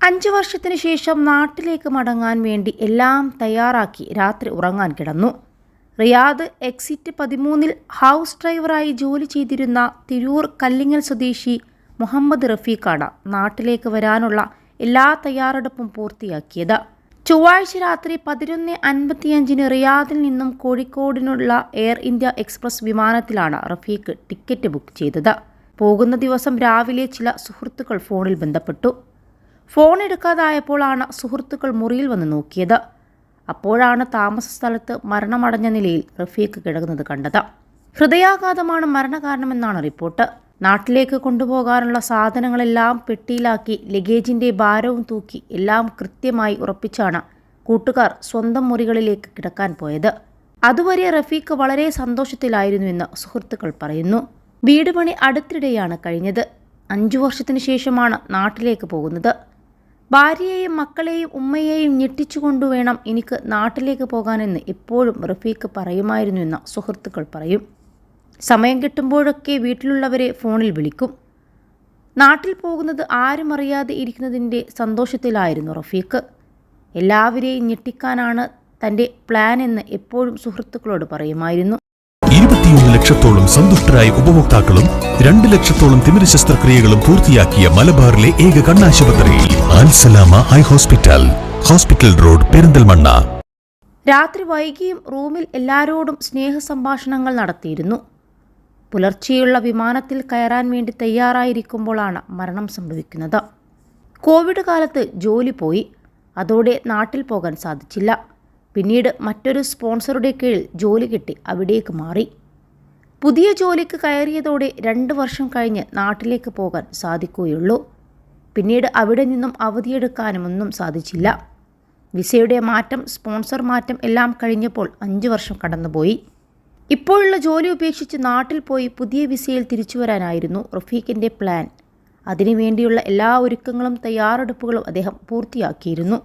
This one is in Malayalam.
5 വർഷത്തിനു ശേഷം നാട്ടിലേക്ക് മടങ്ങാൻ വേണ്ടി എല്ലാം തയ്യാറാക്കി രാത്രി ഉറങ്ങാൻ കിടന്നു. റിയാദ് എക്സിറ്റ് 13 ഹൗസ് ഡ്രൈവറായി ജോലി ചെയ്തിരുന്ന തിരൂർ കല്ലിങ്ങൽ സ്വദേശി മുഹമ്മദ് റഫീഖാണ് നാട്ടിലേക്ക് വരാനുള്ള എല്ലാ തയ്യാറെടുപ്പും പൂർത്തിയാക്കിയത്. ചൊവ്വാഴ്ച രാത്രി 11:55 റിയാദിൽ നിന്നും കോഴിക്കോടിനുള്ള എയർ ഇന്ത്യ എക്സ്പ്രസ് വിമാനത്തിലാണ് റഫീഖ് ടിക്കറ്റ് ബുക്ക് ചെയ്തത്. പോകുന്ന ദിവസം രാവിലെ ചില സുഹൃത്തുക്കൾ ഫോണിൽ ബന്ധപ്പെട്ടു. ഫോൺ എടുക്കാതായപ്പോഴാണ് സുഹൃത്തുക്കൾ മുറിയിൽ വന്ന് നോക്കിയത്. അപ്പോഴാണ് താമസ സ്ഥലത്ത് മരണമടഞ്ഞ നിലയിൽ റഫീഖ് കിടക്കുന്നത് കണ്ടത്. ഹൃദയാഘാതമാണ് മരണകാരണമെന്നാണ് റിപ്പോർട്ട്. നാട്ടിലേക്ക് കൊണ്ടുപോകാനുള്ള സാധനങ്ങളെല്ലാം പെട്ടിയിലാക്കി ലഗേജിൻ്റെ ഭാരവും തൂക്കി എല്ലാം കൃത്യമായി ഉറപ്പിച്ചാണ് കൂട്ടുകാർ സ്വന്തം മുറികളിലേക്ക് കിടക്കാൻ പോയത്. അതുവരെ റഫീഖ് വളരെ സന്തോഷത്തിലായിരുന്നുവെന്ന് സുഹൃത്തുക്കൾ പറയുന്നു. വീട് പണി അടുത്തിടെയാണ് കഴിഞ്ഞത്. 5 വർഷത്തിന് ശേഷമാണ് നാട്ടിലേക്ക് പോകുന്നത്. ഭാര്യയെയും മക്കളെയും ഉമ്മയെയും ഞെട്ടിച്ചുകൊണ്ടുവേണം എനിക്ക് നാട്ടിലേക്ക് പോകാനെന്ന് എപ്പോഴും റഫീഖ് പറയുമായിരുന്നുവെന്ന് സുഹൃത്തുക്കൾ പറയും. സമയം കിട്ടുമ്പോഴൊക്കെ വീട്ടിലുള്ളവരെ ഫോണിൽ വിളിക്കും. നാട്ടിൽ പോകുന്നത് ആരും അറിയാതെ ഇരിക്കുന്നതിൻ്റെ സന്തോഷത്തിലായിരുന്നു റഫീഖ്. എല്ലാവരെയും ഞെട്ടിക്കാനാണ് തൻ്റെ പ്ലാൻ എന്ന് എപ്പോഴും സുഹൃത്തുക്കളോട് പറയുമായിരുന്നു. 21 ലക്ഷത്തോളം സന്തുഷ്ടരായ ഉപഭോക്താക്കളും 2 ലക്ഷത്തോളം തിമിര ശസ്ത്രക്രിയകളും പൂർത്തിയാക്കിയ മലബാറിലെ ഏക കണ്ണാശുപത്രി Al Salama high hospital, hospital road, Perinthalmanna. രാത്രി വൈകിയും റൂമിൽ എല്ലാവരോടും സ്നേഹ സംഭാഷണങ്ങൾ നടത്തിയിരുന്നു. പുലർച്ചെയുള്ള വിമാനത്തിൽ കയറാൻ വേണ്ടി തയ്യാറായിരിക്കുമ്പോഴാണ് മരണം സംഭവിക്കുന്നത്. കോവിഡ് കാലത്ത് ജോലി പോയി. അതോടെ നാട്ടിൽ പോകാൻ സാധിച്ചില്ല. പിന്നീട് മറ്റൊരു സ്പോൺസറുടെ കീഴിൽ ജോലി കിട്ടി അവിടേക്ക് മാറി. പുതിയ ജോലിക്ക് കയറിയതോടെ 2 വർഷം കഴിഞ്ഞ് നാട്ടിലേക്ക് പോകാൻ സാധിക്കുകയുള്ളൂ. പിന്നീട് അവിടെ നിന്നും അവധിയെടുക്കാനും ഒന്നും സാധിച്ചില്ല. വിസയുടെ മാറ്റം, സ്പോൺസർ മാറ്റം എല്ലാം കഴിഞ്ഞപ്പോൾ 5 വർഷം കടന്നുപോയി. ഇപ്പോഴുള്ള ജോലി ഉപേക്ഷിച്ച് നാട്ടിൽ പോയി പുതിയ വിസയിൽ തിരിച്ചു വരാനായിരുന്നു റഫീഖിൻ്റെ പ്ലാൻ. അതിനുവേണ്ടിയുള്ള എല്ലാ ഒരുക്കങ്ങളും തയ്യാറെടുപ്പുകളും അദ്ദേഹം പൂർത്തിയാക്കിയിരുന്നു.